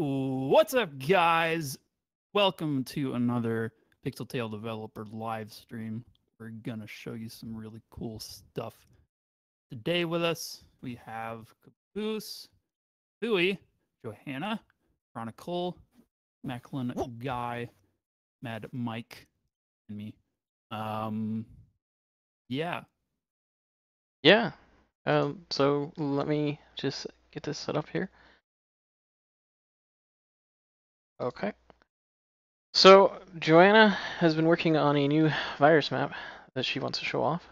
What's up, guys? Welcome to another Pixel Tail Developer live stream. We're gonna show you some really cool stuff. Today with us, we have Caboose, Bowie, Johanna, Chronicle, Macklin, Guy, Mad Mike, and me. Yeah. Yeah. So let me just get this set up here. Okay. So Joanna has been working on a new virus map that she wants to show off.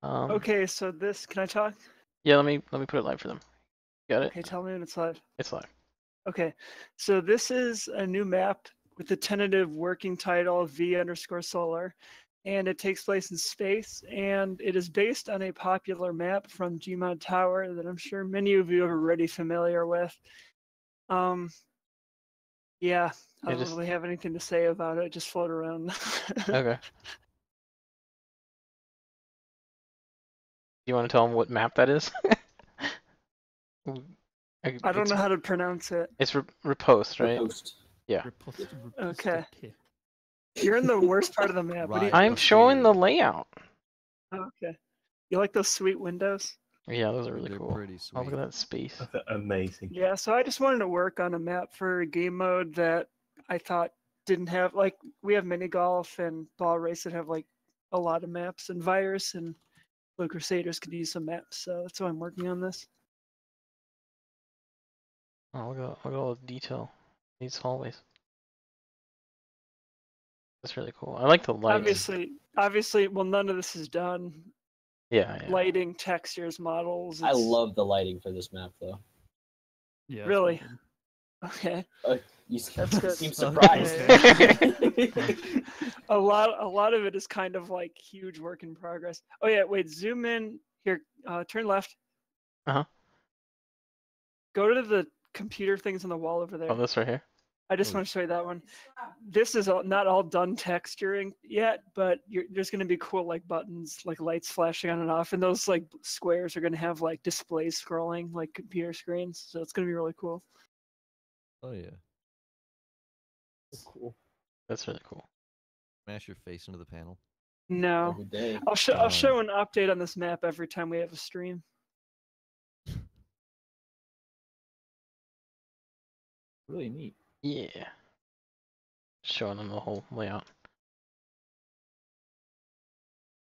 Okay, so this, can I talk? Yeah, let me put it live for them. Got it? Okay, tell me when it's live. It's live. Okay, so this is a new map with the tentative working title V_Solar, and it takes place in space, and it is based on a popular map from Gmod Tower that I'm sure many of you are already familiar with. Yeah, I don't really have anything to say about it. Just float around. Okay. You want to tell them what map that is? I don't know how to pronounce it. It's Riposte, right? Riposte. Yeah. Okay. You're in the worst part of the map. Right. I'm showing the layout. Okay. You like those sweet windows? Yeah, those are really They're cool. pretty Oh, look sweet. at that space. That's amazing. Yeah, so I just wanted to work on a map for a game mode that I thought didn't have, like, we have mini golf and ball race that have like a lot of maps, and Virus and Blue Crusaders could use some maps, so that's why I'm working on this. Oh, look at all the detail. These hallways. That's really cool. I like the lights. Obviously, well, none of this is done. Yeah. Lighting, textures, models. I love the lighting for this map, though. Yeah. Really? Okay. You That's good. seem surprised. A lot of it is kind of like huge work in progress. Oh yeah, wait, zoom in here. Turn left. Uh-huh. Go to the computer things on the wall over there. Oh, this right here? I just want to show you that one. This is not all done texturing yet, but there's going to be cool like buttons, like lights flashing on and off, and those like squares are going to have like displays scrolling like computer screens. So it's going to be really cool. Oh yeah. That's cool. That's really cool. Smash your face into the panel. No, Every day. I'll show an update on this map every time we have a stream. Really neat. Yeah. Showing them the whole layout.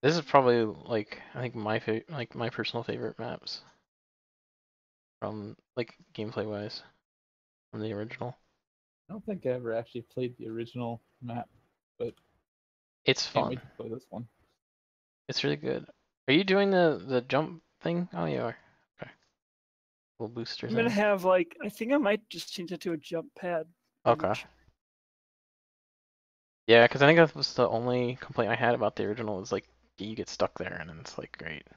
This is probably like I think my personal favorite maps from like gameplay wise from the original. I don't think I ever actually played the original map, but It's can't fun. wait to play this one. It's really good. Are you doing the jump thing? Oh, you are. Okay. Little booster I'm thing. gonna have like I think I might just change it to a jump pad. Okay. Yeah, because I think that was the only complaint I had about the original is like you get stuck there and it's like great.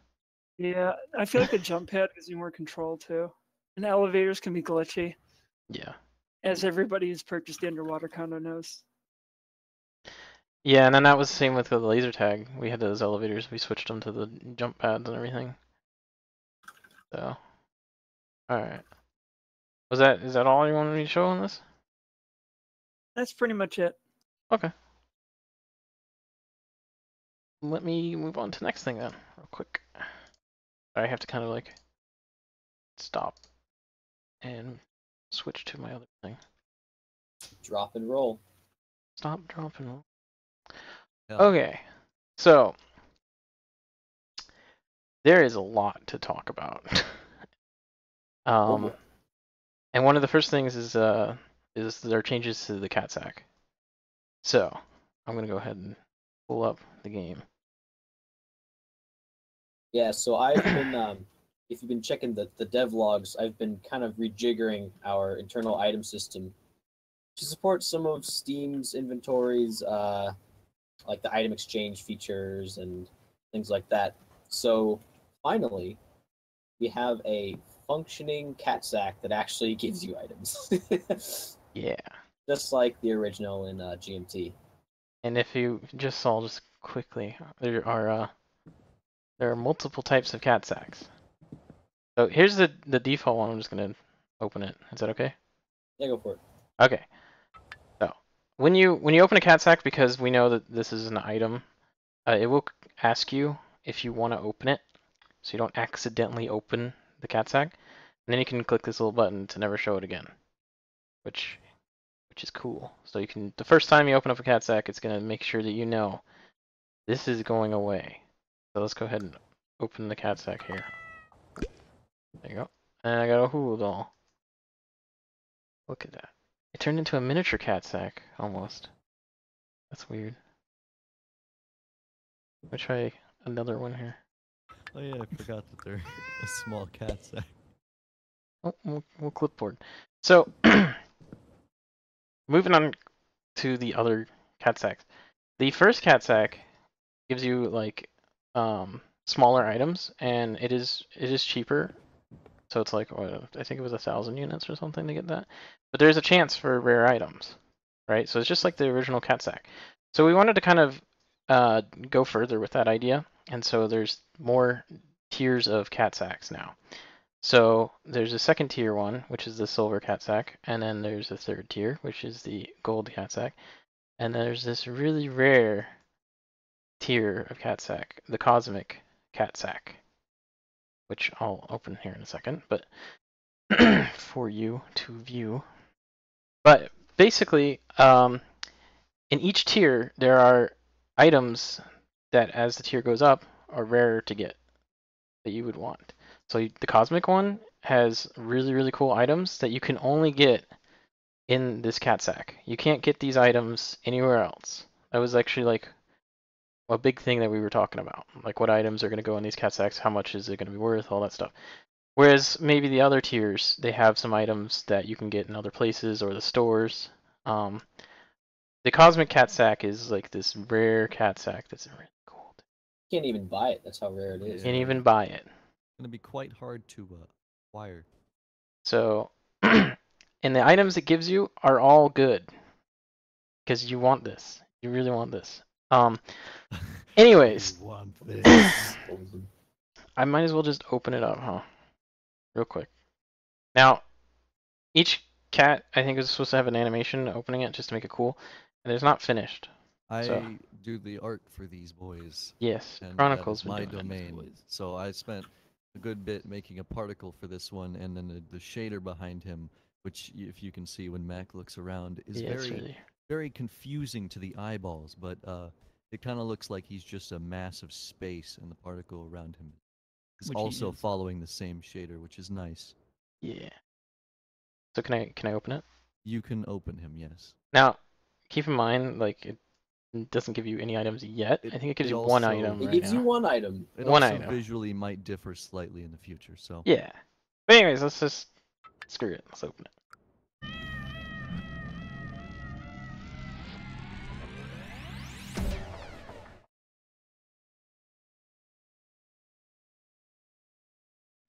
Yeah, I feel like the jump pad gives you more control too. And elevators can be glitchy, Yeah. as everybody who's purchased the underwater condo knows. Yeah, and then that was the same with the laser tag. We had those elevators. We switched them to the jump pads and everything. So, all right. Is that all you wanted me to show on this? That's pretty much it. Okay. Let me move on to the next thing then, real quick. I have to kind of like stop and switch to my other thing. Drop and roll. Stop, drop, and roll. Yeah. Okay, so there is a lot to talk about. And one of the first things is there changes to the Catsack. So I'm gonna go ahead and pull up the game. Yeah, so I've been, if you've been checking the dev logs, I've been kind of rejiggering our internal item system to support some of Steam's inventories, like the item exchange features and things like that. So finally, we have a functioning Catsack that actually gives you items. Yeah. Just like the original in GMT. And if you just saw just quickly, there are multiple types of Catsacks. So here's the default one. I'm just gonna open it. Is that okay? Yeah, go for it. Okay. So when you open a Catsack, because we know that this is an item, it will ask you if you want to open it, so you don't accidentally open the Catsack, and then you can click this little button to never show it again, which is cool. So you can, the first time you open up a Catsack, it's gonna make sure that you know this is going away. So let's go ahead and open the Catsack here. There you go. And I got a Hulu doll. Look at that. It turned into a miniature Catsack, almost. That's weird. Let me try another one here. Oh yeah, I forgot that they're a small cat sack. Oh, we'll clipboard. So, moving on to the other Catsacks. The first Catsack gives you like smaller items, and it is cheaper. So it's like, what, I think it was 1,000 units or something to get that. But there's a chance for rare items, right? So it's just like the original Catsack. So we wanted to kind of go further with that idea, and so there's more tiers of Catsacks now. So there's a second tier one, which is the silver Catsack, and then there's a third tier, which is the gold Catsack, and there's this really rare tier of Catsack, the cosmic Catsack, which I'll open here in a second, but for you to view. But basically, in each tier, there are items that, as the tier goes up, are rarer to get that you would want. So the cosmic one has really, really cool items that you can only get in this Catsack. You can't get these items anywhere else. That was actually like a big thing that we were talking about. Like what items are going to go in these Catsacks, how much is it going to be worth, all that stuff. Whereas maybe the other tiers, they have some items that you can get in other places or the stores. The Cosmic Catsack is like this rare Catsack that's really cool. You can't even buy it. That's how rare it is. You can't even buy it. It's gonna be quite hard to acquire. So, and the items it gives you are all good because you want this. You really want this. Anyways, You want this? I might as well just open it up, huh? Real quick. Now, each cat, I think, is supposed to have an animation opening it just to make it cool, and it's not finished. I So- do the art for these boys, Yes, and Chronicles that is my been doing it. domain. So I spent a good bit making a particle for this one, and then the shader behind him, which, if you can see when Mac looks around, is Yeah, it's very really. very confusing to the eyeballs, but it kind of looks like he's just a mass of space, and the particle around him is Which he also is. following the same shader, which is nice. Yeah. So can I open it? You can open him, yes. Now, keep in mind, like it doesn't give you any items yet. I think it gives It you one also- item It right gives now. you one item. It One also item. visually might differ slightly in the future, so. Yeah. But anyways, let's just screw it. Let's open it.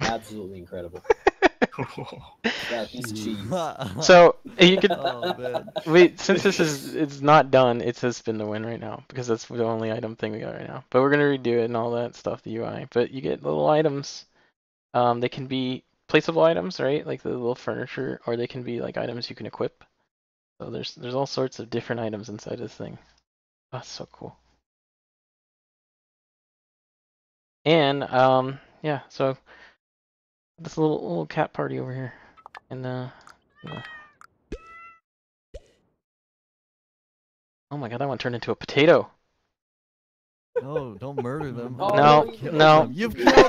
Absolutely incredible. That piece of cheese. So you could Oh man. wait, since this is it's not done, it says spin the win right now because that's the only item thing we got right now. But we're gonna redo it and all that stuff, the UI. But you get little items. They can be placeable items, right? Like the little furniture, or they can be like items you can equip. So there's all sorts of different items inside this thing. Oh, that's so cool. And yeah, so this little cat party over here. And yeah. Oh my god, that one turned into a potato. No, don't murder them. Oh, No, you Kill no. them. You've killed them.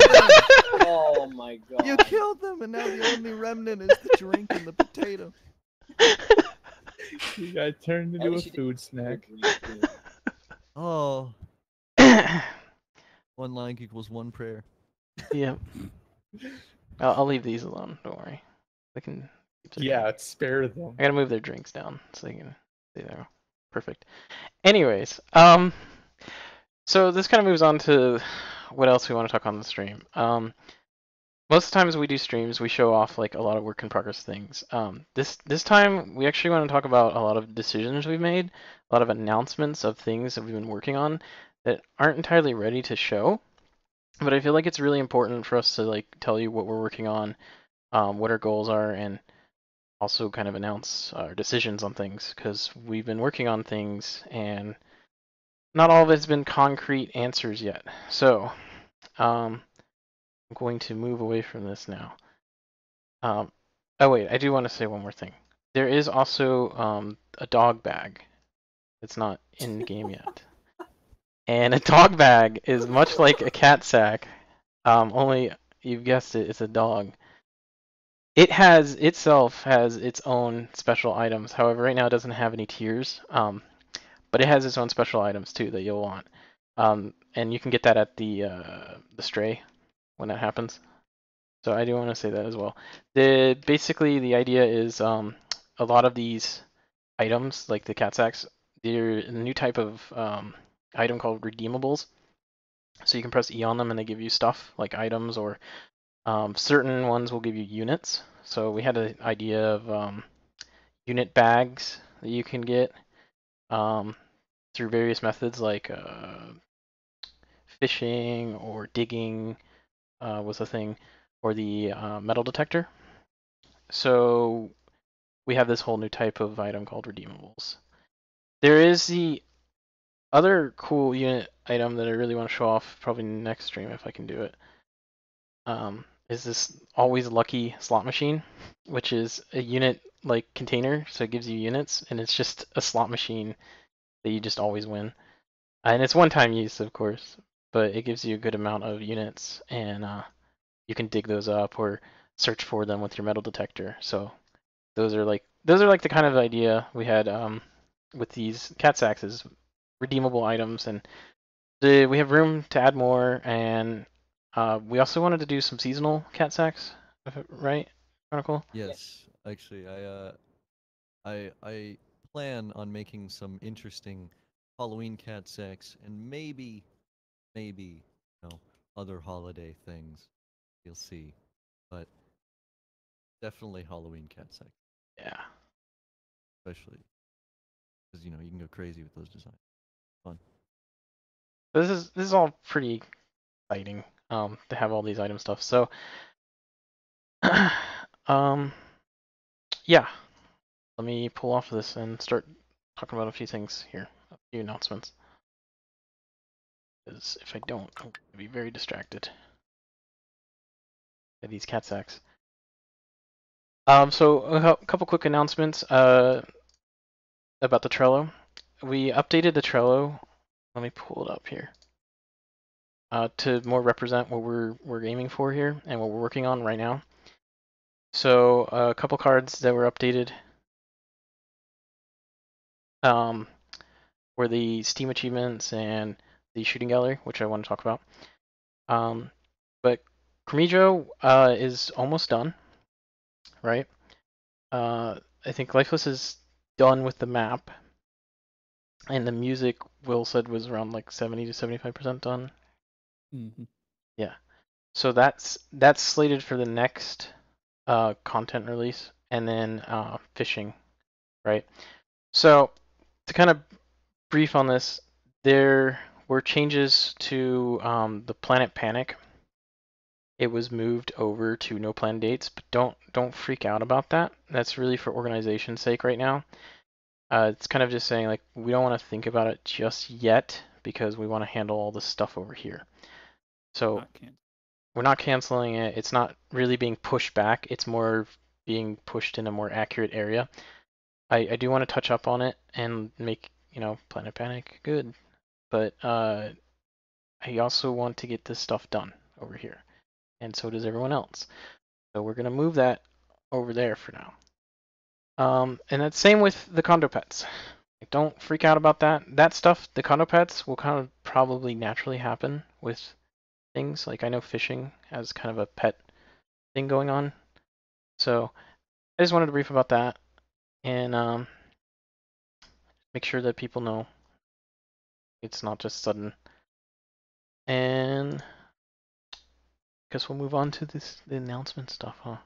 Oh my god. You killed them, and now the only remnant is the drink and the potato. You got turned At into a least you food snack. didn't- Oh, one like equals one prayer. Yeah. I'll leave these alone. Don't worry. They can. keep their- Yeah, spare them. I gotta move their drinks down so they can stay there. Perfect. Anyways, so this kind of moves on to what else we want to talk on the stream. Most of the times we do streams, we show off like a lot of work in progress things. This time we actually want to talk about a lot of decisions we've made, a lot of announcements of things that we've been working on that aren't entirely ready to show. But I feel like it's really important for us to like tell you what we're working on, what our goals are, and also kind of announce our decisions on things, because we've been working on things and not all of it's been concrete answers yet. So I'm going to move away from this now. Oh wait, I do want to say one more thing. There is also a dog bag. It's not in game yet. And a dog bag is much like a cat sack, only you've guessed it, it's a dog. It has itself has its own special items. However, right now it doesn't have any tiers. But it has its own special items too that you'll want. And you can get that at the stray when that happens. So I do want to say that as well. Basically the idea is a lot of these items like the Catsacks, they're a new type of item called redeemables. So you can press E on them and they give you stuff like items, or certain ones will give you units. So we had an idea of unit bags that you can get through various methods like fishing or digging was a thing, or the metal detector. So we have this whole new type of item called redeemables. There is the other cool unit item that I really want to show off, probably next stream if I can do it. Is this always lucky slot machine, which is a unit like container, so it gives you units, and it's just a slot machine that you just always win. And it's one-time use, of course, but it gives you a good amount of units, and you can dig those up or search for them with your metal detector. So those are like the kind of idea we had with these Catsacks, is redeemable items, and we have room to add more. And we also wanted to do some seasonal Catsacks, right, Chronicle? Yes, actually, I plan on making some interesting Halloween cat sacks and maybe other holiday things. You'll see, but definitely Halloween cat sacks, Yeah. especially because you can go crazy with those designs. Fun. This is all pretty exciting to have all these item stuff. So yeah, let me pull off this and start talking about a few things here, a few announcements. Because if I don't, I'm going to be very distracted by these cat sacks. So a couple quick announcements about the Trello. We updated the Trello. Let me pull it up here. To more represent what we're aiming for here and what we're working on right now. So a couple cards that were updated were the Steam achievements and the shooting gallery, which I want to talk about. But Cremidro is almost done, right? I think Lifeless is done with the map, and the music Will said was around like 70 to 75% done. Mm-hmm. Yeah. So that's slated for the next content release, and then fishing, right? So to kind of brief on this, there were changes to the Planet Panic. It was moved over to no planned dates, but don't freak out about that. That's really for organization's sake right now. It's kind of just saying like we don't want to think about it just yet because we want to handle all this stuff over here. So we're not canceling it. It's not really being pushed back. It's more being pushed in a more accurate area. I do want to touch up on it and make Planet Panic good, but I also want to get this stuff done over here, and so does everyone else. So we're gonna move that over there for now. And that's same with the condo pets. Don't freak out about that. That stuff, the condo pets, will kind of probably naturally happen with things. Like I know fishing has kind of a pet thing going on. So I just wanted to brief about that and make sure that people know it's not just sudden. And I guess we'll move on to the announcement stuff, huh?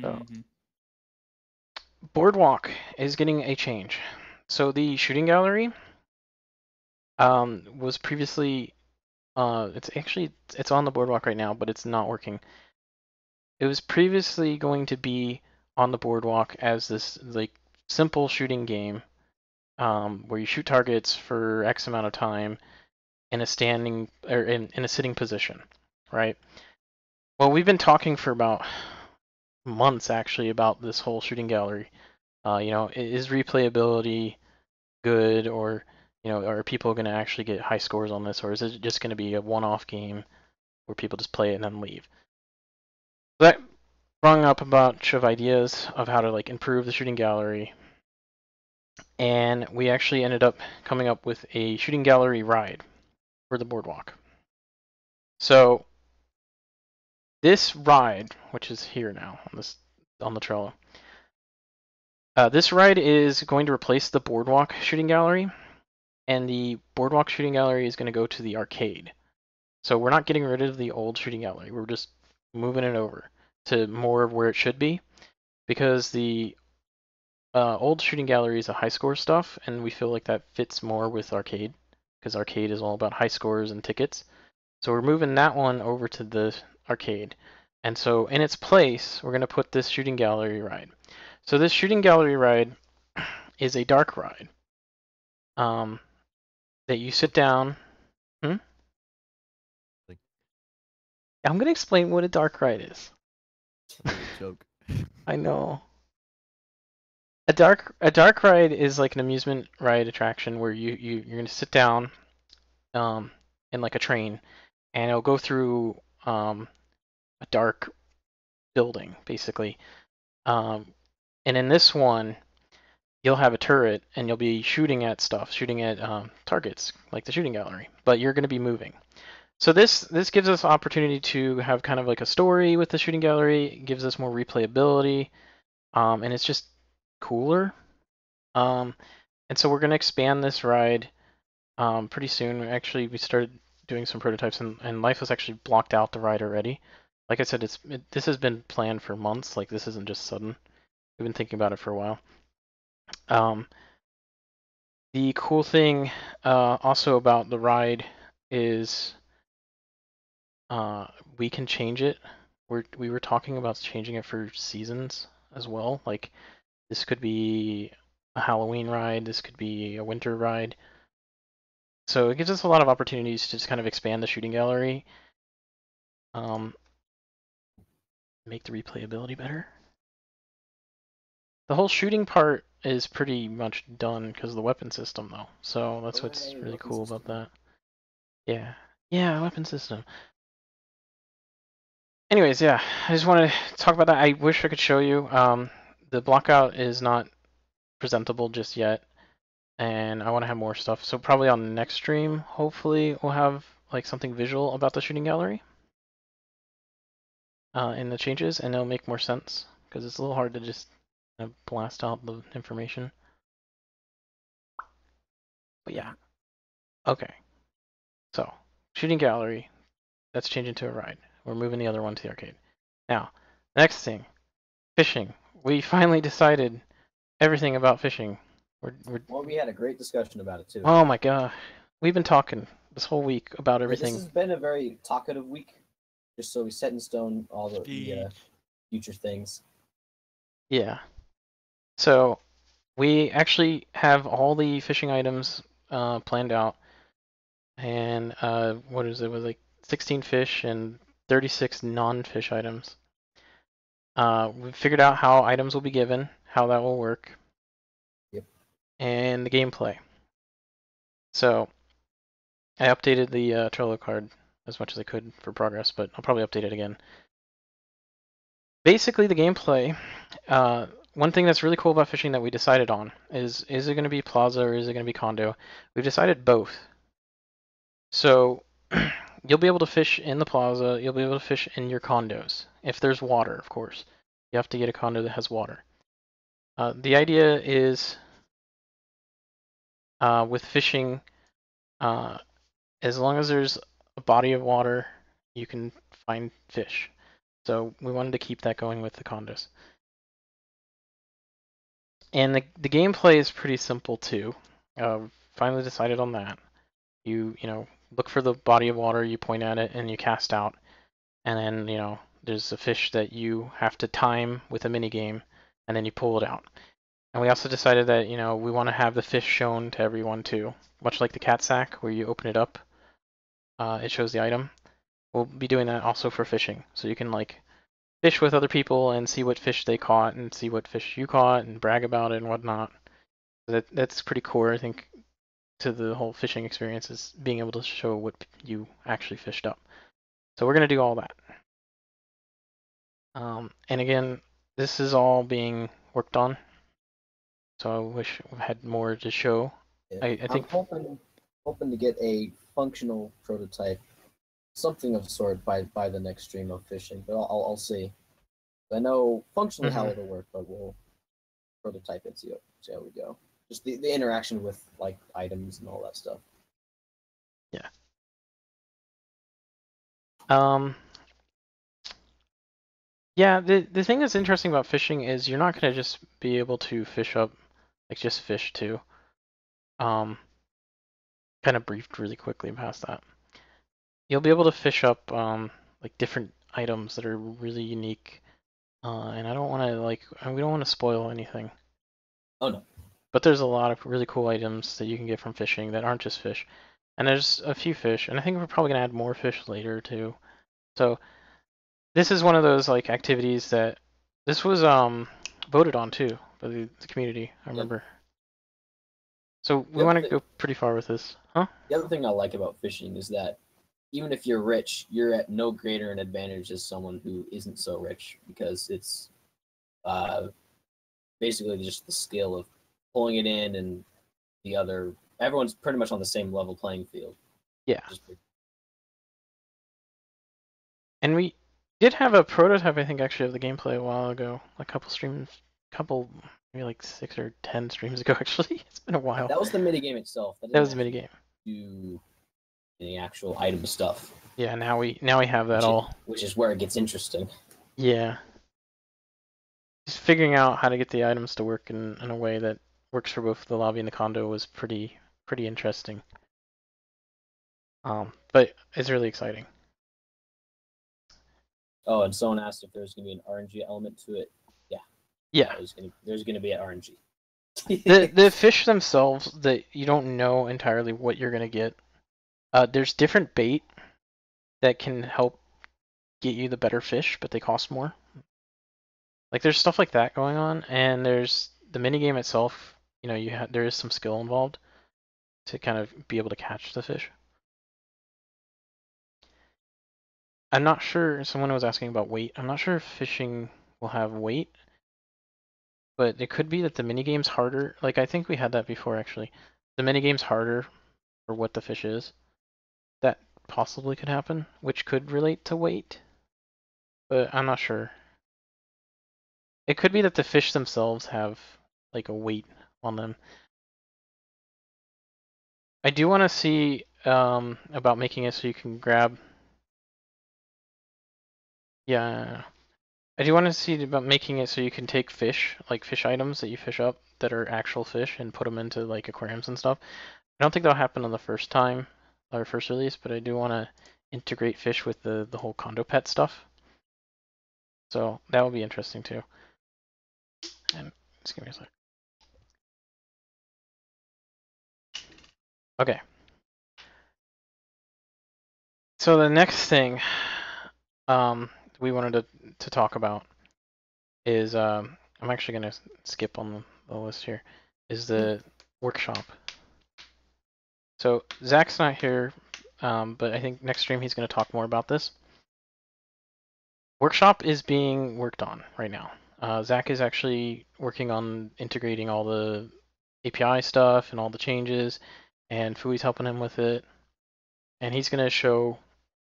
So Boardwalk is getting a change. So the shooting gallery was previously it's on the Boardwalk right now, but it's not working. it was previously going to be on the boardwalk as this like simple shooting game, where you shoot targets for X amount of time in a standing or in a sitting position, right? Well, we've been talking for about months actually about this whole shooting gallery. Is replayability good, or are people going to actually get high scores on this, or is it just going to be a one-off game where people just play it and then leave? That brought up a bunch of ideas of how to like improve the shooting gallery, and we actually ended up coming up with a shooting gallery ride for the boardwalk. So this ride, which is here now on the Trello, this ride is going to replace the boardwalk shooting gallery, and the boardwalk shooting gallery is going to go to the arcade. So we're not getting rid of the old shooting gallery. We're just moving it over to more of where it should be, because the old shooting gallery is a high score stuff, and we feel like that fits more with arcade, because arcade is all about high scores and tickets. So we're moving that one over to the arcade. And so in its place, we're going to put this shooting gallery ride. So this shooting gallery ride is a dark ride that you sit down. I'm going to explain what a dark ride is. Joke. I know. A dark ride is like an amusement ride attraction where you're going to sit down in like a train, and it'll go through a dark building, basically. And in this one, you'll have a turret, and you'll be shooting at stuff, shooting at targets, like the shooting gallery, but you're going to be moving. So this gives us opportunity to have kind of like a story with the shooting gallery. It gives us more replayability, and it's just cooler. And so we're going to expand this ride pretty soon. We started doing some prototypes, and Life has actually blocked out the ride already. Like I said, this has been planned for months. Like, this isn't just sudden. We've been thinking about it for a while. The cool thing also about the ride is we can change it. We were talking about changing it for seasons as well. Like, this could be a Halloween ride. This could be a winter ride. So it gives us a lot of opportunities to just kind of expand the shooting gallery, make the replayability better. The whole shooting part is pretty much done because of the weapon system, though. So that's what's really cool about that. Yeah, weapon system. Anyways, yeah, I just want to talk about that. I wish I could show you. The blockout is not presentable just yet, and I want to have more stuff. So probably on the next stream, hopefully we'll have like something visual about the shooting gallery in the changes, and it'll make more sense because it's a little hard to just blast out the information. But yeah, okay. So shooting gallery, that's changing to a ride. We're moving the other one to the arcade. Now, next thing, fishing. We finally decided everything about fishing. Well, we had a great discussion about it too. Oh my god, we've been talking this whole week about everything. This has been a very talkative week, just so we set in stone all the future things. Yeah. So we actually have all the fishing items planned out, and what is it? It was like 16 fish and 36 non-fish items. We figured out how items will be given, how that will work. Yep. And the gameplay. So I updated the Trello card as much as I could for progress, but I'll probably update it again. Basically, the gameplay, one thing that's really cool about fishing that we decided on is it going to be plaza or is it going to be condo? We've decided both. So you'll be able to fish in the plaza, you'll be able to fish in your condos, if there's water, of course. You have to get a condo that has water. The idea is with fishing, as long as there's a body of water, you can find fish. So we wanted to keep that going with the condos. And the gameplay is pretty simple too. Finally decided on that. You look for the body of water, you point at it, and you cast out. And then, there's a fish that you have to time with a mini game, and then you pull it out. And we also decided that, you know, we want to have the fish shown to everyone too, much like the Catsack, where you open it up, it shows the item. We'll be doing that also for fishing, so you can like fish with other people and see what fish they caught and see what fish you caught and brag about it and whatnot. That's pretty core, I think, to the whole fishing experience, is being able to show what you actually fished up. So we're gonna do all that. And again, this is all being worked on. So I wish we had more to show. Yeah. I think I'm hoping to get a functional prototype, something of sort by the next stream of fishing, but I'll see. I know functionally how it'll work, but we'll prototype it, see how we go. Just the interaction with like items and all that stuff. Yeah. Yeah, the thing that's interesting about fishing is you're not gonna just be able to fish up, like just fish too. Kind of briefed really quickly past that. You'll be able to fish up like different items that are really unique. And I don't want to we don't want to spoil anything. Oh no. But there's a lot of really cool items that you can get from fishing that aren't just fish. And there's a few fish, and I think we're probably gonna add more fish later too. So this is one of those like activities that this was voted on too by the community, I remember. So we want to go pretty far with this, huh? The other thing I like about fishing is that even if you're rich, you're at no greater an advantage as someone who isn't so rich, because it's basically just the skill of pulling it in, and everyone's pretty much on the same level playing field. Yeah. And we did have a prototype, I think, actually, of the gameplay a while ago, a couple maybe like 6 or 10 streams ago, actually. It's been a while. That was the minigame itself. That was the minigame. Do the actual item stuff. Yeah, now we have that all. Which is where it gets interesting. Yeah. Just figuring out how to get the items to work in a way that works for both the lobby and the condo was pretty interesting. But it's really exciting. Oh, and someone asked if there's going to be an RNG element to it. Yeah. Yeah. There's going to be an RNG. the fish themselves, that you don't know entirely what you're going to get. There's different bait that can help get you the better fish, but they cost more. Like there's stuff like that going on, and there's the minigame itself. You know, there is some skill involved to kind of be able to catch the fish. I'm not sure, someone was asking about weight. I'm not sure if fishing will have weight, but it could be that the minigame's harder. Like I think we had that before actually. The minigame's harder for what the fish is. That possibly could happen, which could relate to weight, but I'm not sure. It could be that the fish themselves have like a weight on them. I do want to see about making it so you can grab. Yeah, I do want to see about making it so you can take fish, like fish items that you fish up that are actual fish, and put them into like aquariums and stuff. I don't think that'll happen on the first time, or first release, but I do want to integrate fish with the whole condo pet stuff. So that will be interesting too. And just give me a sec. Okay. So the next thing we wanted to talk about is I'm actually gonna skip on the list here, is the workshop. So Zach's not here, but I think next stream he's gonna talk more about this. Workshop is being worked on right now. Zach is actually working on integrating all the API stuff and all the changes, and Fui's helping him with it. And he's gonna show,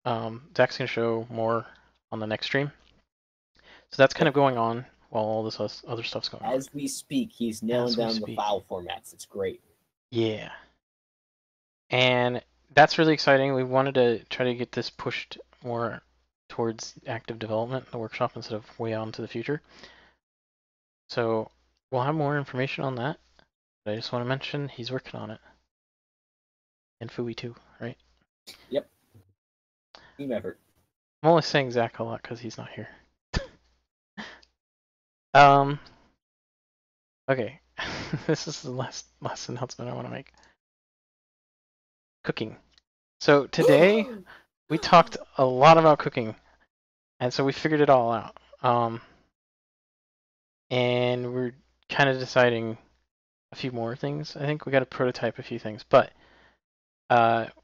Zach's gonna show more on the next stream. So that's kind of going on while all this other stuff's going on. As we speak, he's nailing down the file formats. It's great. Yeah. And that's really exciting. We wanted to try to get this pushed more towards active development in the workshop instead of way on to the future. So we'll have more information on that. But I just want to mention he's working on it. And Fui too, right? Yep. Team effort. I'm only saying Zach a lot because he's not here. Um. Okay. This is the last announcement I want to make. Cooking. So today we talked a lot about cooking, and so we figured it all out. And we're kind of deciding a few more things. I think we got to prototype a few things, but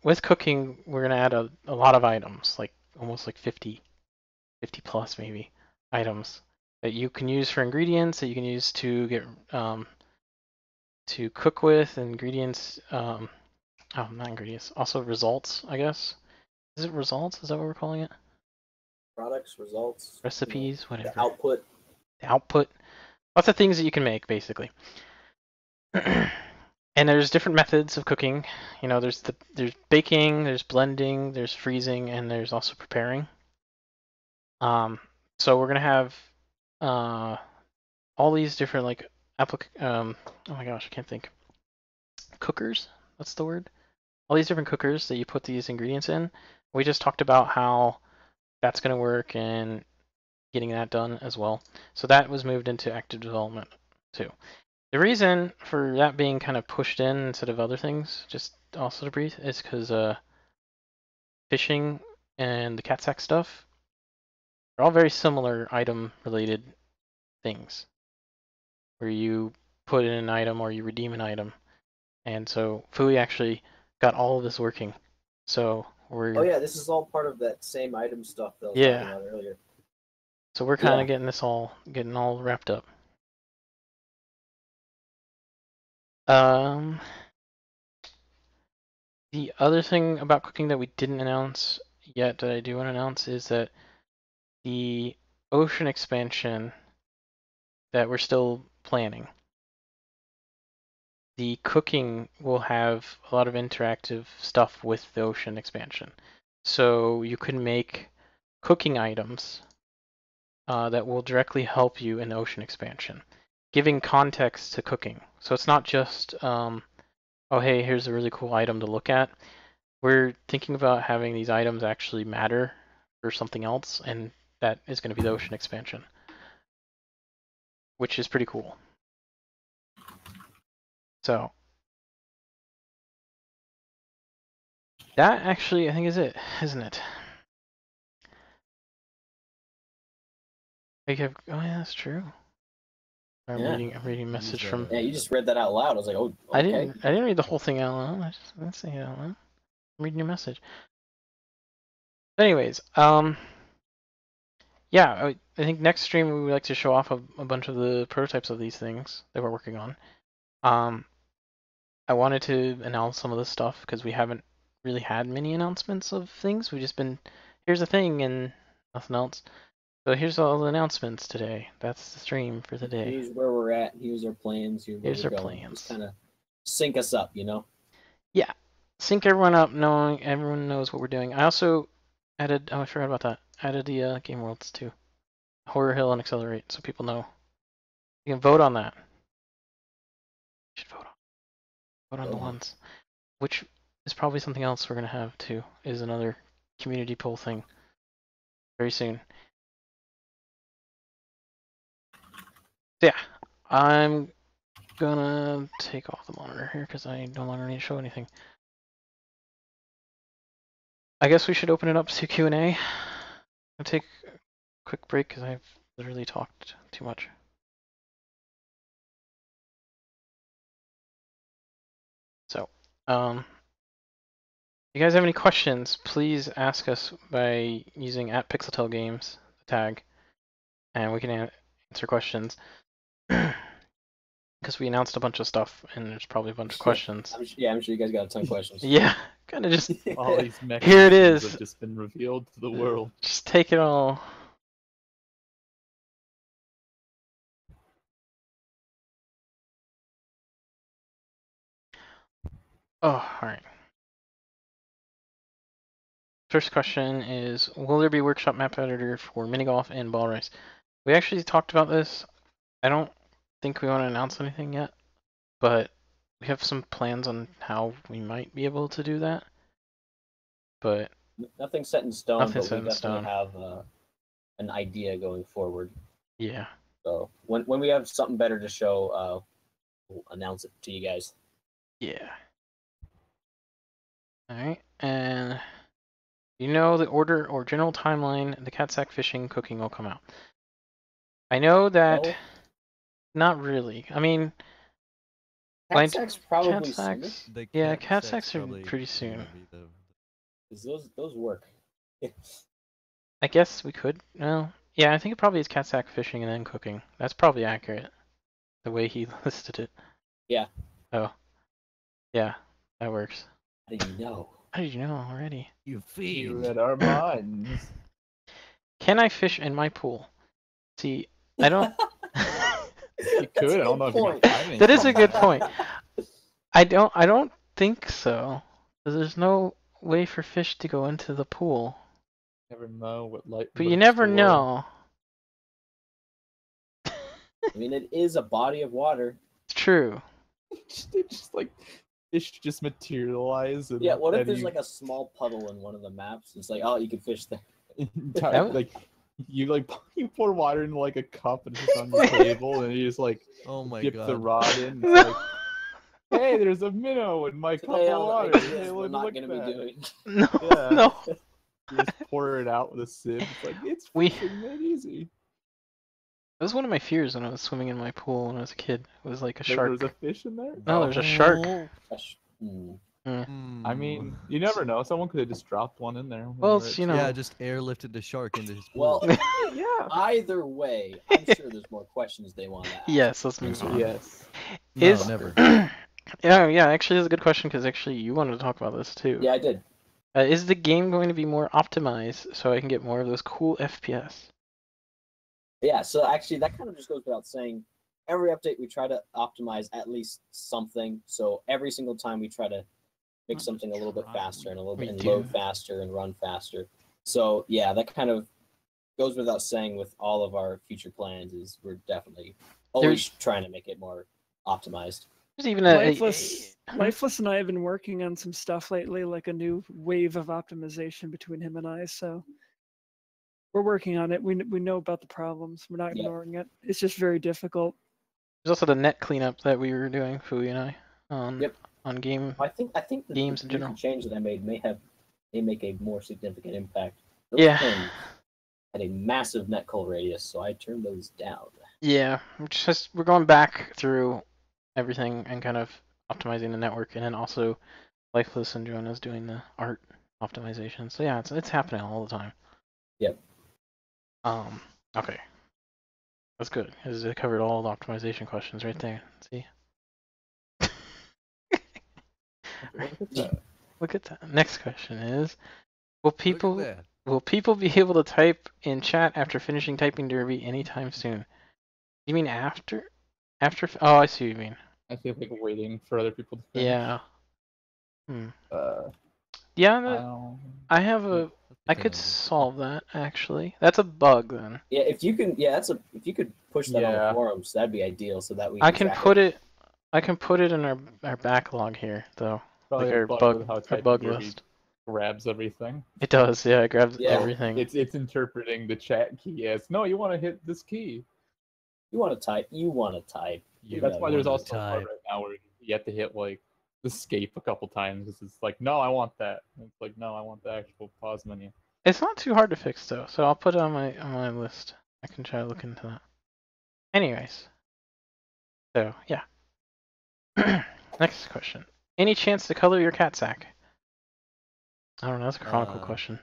with cooking, we're gonna add a lot of items, like almost like 50 plus maybe items that you can use for ingredients, that you can use to get to cook with ingredients. Oh, not ingredients. Also results, I guess. Is it results? Is that what we're calling it? Products, results, Recipes, whatever. the output. The output. Lots of things that you can make, basically. And there's different methods of cooking. You know, there's baking, there's blending, there's freezing, and there's also preparing. So we're gonna have all these different like oh my gosh, I can't think. Cookers, that's the word. All these different cookers that you put these ingredients in. We just talked about how that's gonna work and getting that done as well. So that was moved into active development too. The reason for that being kind of pushed in instead of other things, just also to breathe, is because fishing and the Catsack stuff are all very similar item related things, where you put in an item or you redeem an item. And so Fui actually got all of this working. So we're Oh yeah, this is all part of that same item stuff that I was talking about earlier. So we're kind of getting all wrapped up. The other thing about cooking that we didn't announce yet that I do want to announce is that the ocean expansion that we're still planning, the cooking will have a lot of interactive stuff with the ocean expansion. So you can make cooking items that will directly help you in the ocean expansion, giving context to cooking. So it's not just, oh, hey, here's a really cool item to look at. We're thinking about having these items actually matter for something else, and that is going to be the ocean expansion, which is pretty cool. So that actually, I think, is it, isn't it? Oh yeah, that's true. I'm reading a message from. Yeah, you just read that out loud. I was like, oh, okay. I didn't read the whole thing out loud. I didn't say it out loud. I'm reading your message. But anyways, yeah, I think next stream we would like to show off a bunch of the prototypes of these things that we're working on. I wanted to announce some of this stuff because we haven't really had many announcements of things. We've just been, here's a thing and nothing else. So here's all the announcements today. That's the stream for the day. Here's where we're at. Here's our plans. Here's our plans. Just kind of sync us up, you know? Yeah. Sync everyone up, knowing everyone knows what we're doing. I also added, oh, I forgot about that. Added the game worlds too. Horror Hill and Accelerate, so people know. You can vote on that. You should vote on the ones. Which is probably something else we're going to have too, is another community poll thing very soon. So yeah, I'm gonna take off the monitor here because I no longer need to show anything. I guess we should open it up to Q&A. I'll take a quick break because I've literally talked too much. So, if you guys have any questions, please ask us by using @PixelTellGames, the tag, and we can answer questions. Because we announced a bunch of stuff, and there's probably a bunch of questions. I'm sure you guys got a ton of questions. Yeah, kind of just All these here it is. have just been revealed to the world. Just take it all. Oh, all right. First question is, will there be workshop map editor for mini golf and ball race? We actually talked about this. I don't think we want to announce anything yet, but we have some plans on how we might be able to do that. But Nothing set in stone, Nothing but set we in definitely stone. have an idea going forward. Yeah. So when we have something better to show, we'll announce it to you guys. Yeah. Alright, and you know the order or general timeline the Catsack fishing cooking will come out. I know that No? not really. I mean, Blind- Catsack's probably sooner, Catsacks. The Yeah, cat Catsacks sex are probably pretty gonna soon. be the- 'cause those work. I guess we could. Well, yeah, I think it probably is Catsack fishing and then cooking. That's probably accurate. The way he listed it. Yeah. Oh. Yeah, that works. How did you know? How did you know already? You You fiend. read our minds. Can I fish in my pool? See, I don't. You could. I don't know if you can find anything. That is a good point. I don't think so. 'Cause there's no way for fish to go into the pool. Never know what light. But you never know. I mean, it is a body of water. It's true. It just like fish just materialize. And Yeah, what if then there's you- like a small puddle in one of the maps? It's like, oh, you can fish there. entire, like you pour water into like a cup and it's just on your table and you just like Oh my dip the god. rod in. It's No. like, hey, there's a minnow in my cup Today, of all the water. ideas Hey, we're look not at going to be that. doing. No, Yeah. no. You just pour it out with a sieve. It's like it's We- fishing made easy. That was one of my fears when I was swimming in my pool when I was a kid. It was like a There shark. was a fish in there. No, there's a shark. Gosh, I mean, you never know. Someone could have just dropped one in there. when Well, they were it's, at you know. Yeah, just airlifted the shark into his pool. Well, school. Yeah. either way, I'm sure there's more questions they want to ask. Yes, let's move on. Yes. No, Is never. yeah, actually, that's a good question because actually you wanted to talk about this too. Yeah, I did. Is the game going to be more optimized so I can get more of those cool FPS? Yeah, so actually, that kind of just goes without saying. Every update, we try to optimize at least something. So every single time, we try to make something a little bit faster and a little We bit and do. load faster and run faster. So yeah, that kind of goes without saying with all of our future plans. Is we're definitely always trying to make it more optimized. There's even Lifeless and I have been working on some stuff lately, like a new wave of optimization between him and I. So we're working on it. We know about the problems. We're not Yeah. ignoring it. It's just very difficult. There's also the net cleanup that we were doing, Fui and I, Yep. on game. I think the Games in recent general. change that I made may make a more significant impact. Yeah. things had a massive net cull radius, so I turned those down. Yeah, we're going back through everything and kind of optimizing the network, and then also Lifeless and Jonah's doing the art optimization. So yeah, it's happening all the time. Yep. Okay. That's good, because it covered all the optimization questions right there. See? Look at that. Look at that. Next question is, will Look at people that. will people be able to type in chat after finishing typing Derby anytime soon? You mean after? Oh, I see what you mean. I feel like waiting for other people to finish. Yeah. I Yeah, don't... I have a. I could solve that actually. That's a bug then. Yeah, if you can, if you could push that on Yeah. the forums, that'd be ideal. So that we I can track put it. I can put it in our backlog here though, Probably like a our bug with how our Type bug Derby list. grabs everything. It does, yeah. It grabs Yeah. everything. It's interpreting the chat key as no, you want to hit this key. You want to type. You want to type. You That's why there's wanna also a part type. right now where you have to hit like escape a couple times. It's like no, I want that. And it's like no, I want the actual pause menu. It's not too hard to fix though, so I'll put it on my list. I can try to look into that. Anyways, so yeah. Next question. Any chance to color your Catsack? I don't know. That's a Chronicle question.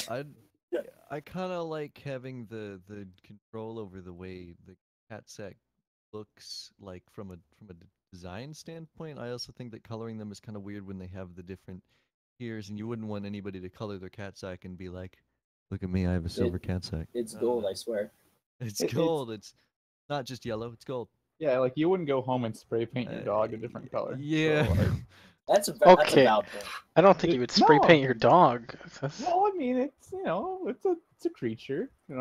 I kind of like having the control over the way the Catsack looks like from a design standpoint. I also think that coloring them is kind of weird when they have the different tiers, and you wouldn't want anybody to color their Catsack and be like, "Look at me, I have a silver Catsack." It's gold, I swear. It's It's- gold. It's not just yellow. It's gold. Yeah, like you wouldn't go home and spray paint your dog a different color. Yeah. So, like, That's a Okay. valid point. I don't think you would spray No. paint your dog. That's... well, I mean, it's it's a creature. No,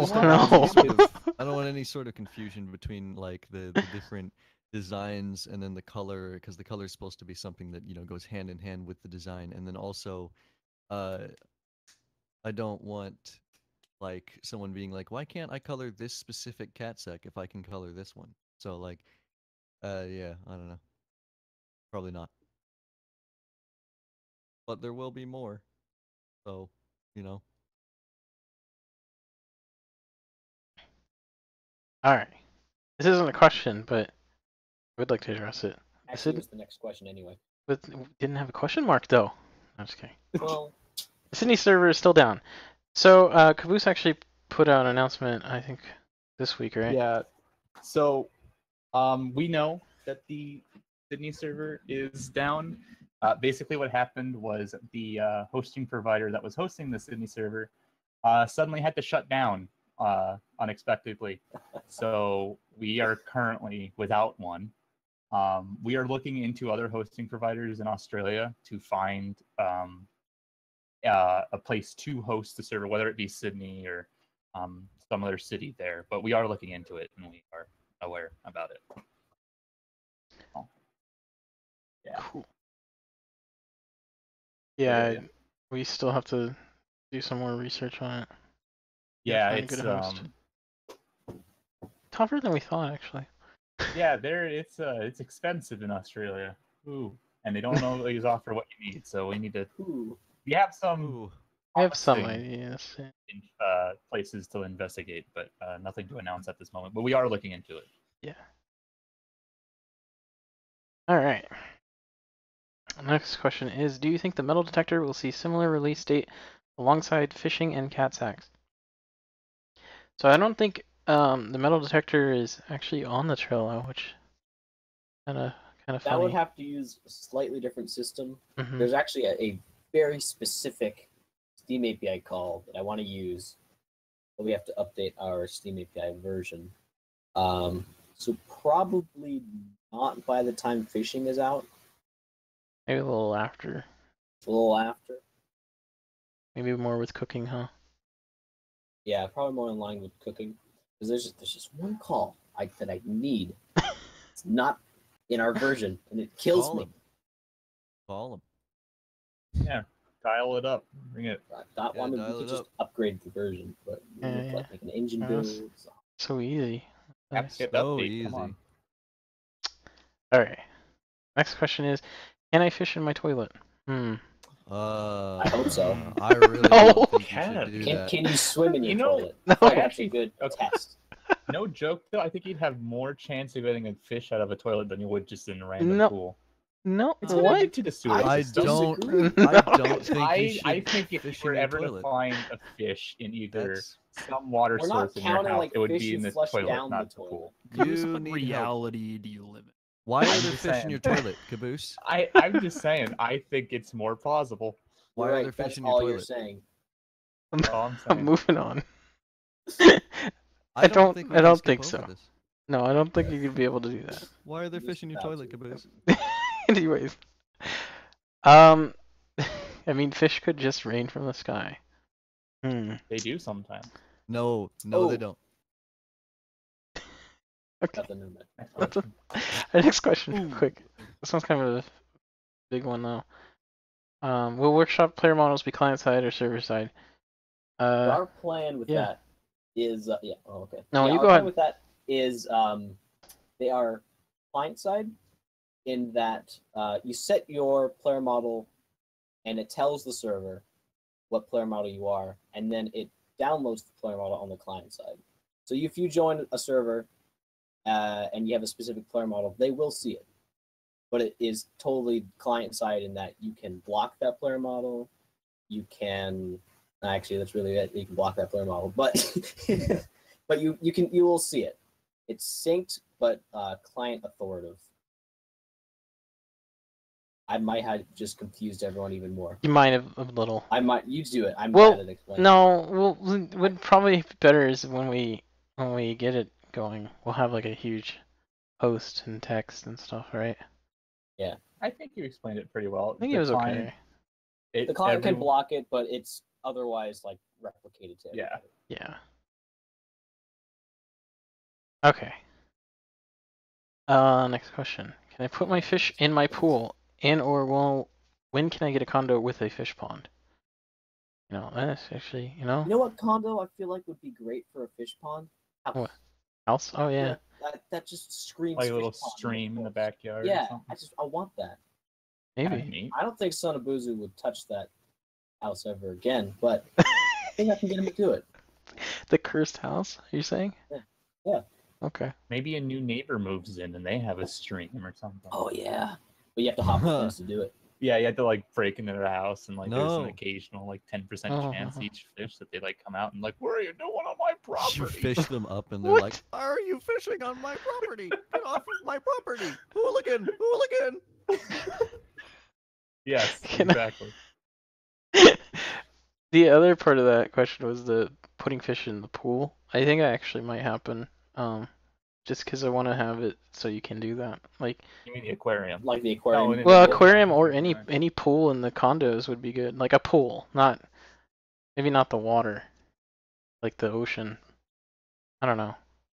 just Well, don't want no. any sort of- I don't want any sort of confusion between like the different designs and then the color, because the color is supposed to be something that goes hand in hand with the design, and then also I don't want like someone being like, why can't I color this specific Catsack if I can color this one? So like, yeah, I don't know. Probably not. But there will be more. So, you know. All right. This isn't a question, but I would like to address it. Actually, it was the next question anyway. But didn't have a question mark though. I'm just kidding. Well, The Sydney server is still down. So Caboose actually put out an announcement, I think, this week, right? Yeah. So, we know that the Sydney server is down. Basically, what happened was the hosting provider that was hosting the Sydney server suddenly had to shut down unexpectedly. So we are currently without one. We are looking into other hosting providers in Australia to find a place to host the server, whether it be Sydney or some other city there. But we are looking into it, and we are aware about it. Oh. Yeah. Cool. Yeah, Yeah. we still have to do some more research on it. Yeah, Find a it's good host. Tougher than we thought, actually. yeah, it's expensive in Australia. Ooh, and they don't always offer what you need, so we need to. ooh, We have some Ooh. I have some promising ideas. places to investigate, but nothing to announce at this moment. But we are looking into it. Yeah. All right. Next question is: do you think the metal detector will see similar release date alongside fishing and Catsacks? So I don't think the metal detector is actually on the Trello, which kind of that funny. would have to use a slightly different system. Mhm. There's actually a very specific Steam API call that I want to use, but we have to update our Steam API version. So probably not by the time fishing is out. Maybe a little after. A little after. Maybe more with cooking, huh? Yeah, probably more in line with cooking. Because there's just one call that I need. It's not in our version, and it kills Call me. him. Call him. Yeah, dial it up, bring it. I thought Yeah, we dial could it just up. upgrade the version, but we Yeah, look like an engine Yeah, build. that's- So easy. Nice. Hit So update. Come on. easy. All right. Next question is: can I fish in my toilet? I hope so. I really No. don't think you Can- should do Can, that. can you swim in your You know, toilet? no. I feel like that's a Actually, good okay. test. No joke though, I think you'd have more chance of getting a fish out of a toilet than you would just in a random No. pool. No. It's What? connected to the sewer I system. don't. disagree. I No. don't think you should I think if fish you were in your ever to toilet. find a fish in either That's some water We're not source in your counting house, like it would fish be you in this flush toilet, down the not the toilet. pool. Caboose, you what need help. reality do you live in? Why I'm are there just fish in your saying. toilet, Caboose? I'm just saying, I think it's more plausible. Why You're are right, there fish that's in your all toilet? you're saying. That's all I'm I'm saying. moving on. I don't think we can skip think over so. this. No, I don't think you could be able to do that. Why are there Just fish in your about toilet, to. Caboose? Anyways, I mean, fish could just rain from the sky. They do sometimes. No, Oh. they don't. Okay. Nothing in there. Next What's question. Our next question, Ooh. quick. This one's kind of a big one though. Will workshop player models be client side or server side? Our plan with yeah. that is yeah. Oh, okay. No, yeah, you our go plan ahead. with that is they are client side in that you set your player model and it tells the server what player model you are, and then it downloads the player model on the client side. So if you join a server and you have a specific player model, they will see it. But it is totally client side in that you can block that player model. You can actually that's really it. You can block that player model, but but you will see it. It's synced, but client authoritative. I might have just confused everyone even more. You might have a little. I might you do it. I'm Well, bad at explaining. No, what probably be better is when we get it going, we'll have like a huge post and text and stuff, right? Yeah. I think you explained it pretty well. I think it was okay. The client can block it, but it's otherwise like replicated to Yeah. everybody. Yeah. Okay. Next question. Can I put my fish in my pool? When can I get a condo with a fish pond? That's actually, You know what condo I feel like would be great for a fish pond? House. What? House? Oh yeah. That just screams Like a fish little pond stream in the forest. backyard. Yeah, or something. I want that. Maybe. Neat. I don't think Sonobuzu would touch that house ever again, but I think I can get him to do it. The cursed house, are you saying? Yeah. Okay. Maybe a new neighbor moves in and they have a stream or something. Oh yeah, but you have to hop the fence to do it. Yeah, you have to like break into their house and like there's an No. occasional like 10% Oh. chance each fish that they like come out and like, what are you doing on my You property? fish them up and they're What? like, "Why are you fishing on my property? Get off of my property! Hooligan! Hooligan!" Yes, Can I- exactly. The other part of that question was the putting fish in the pool. I think that actually might happen. Just because I want to have it so you can do that. Like, You mean the aquarium? Like the aquarium. No, in well, the aquarium or pool. any pool in the condos would be good. Like a pool, maybe not the water, like the ocean. I don't know.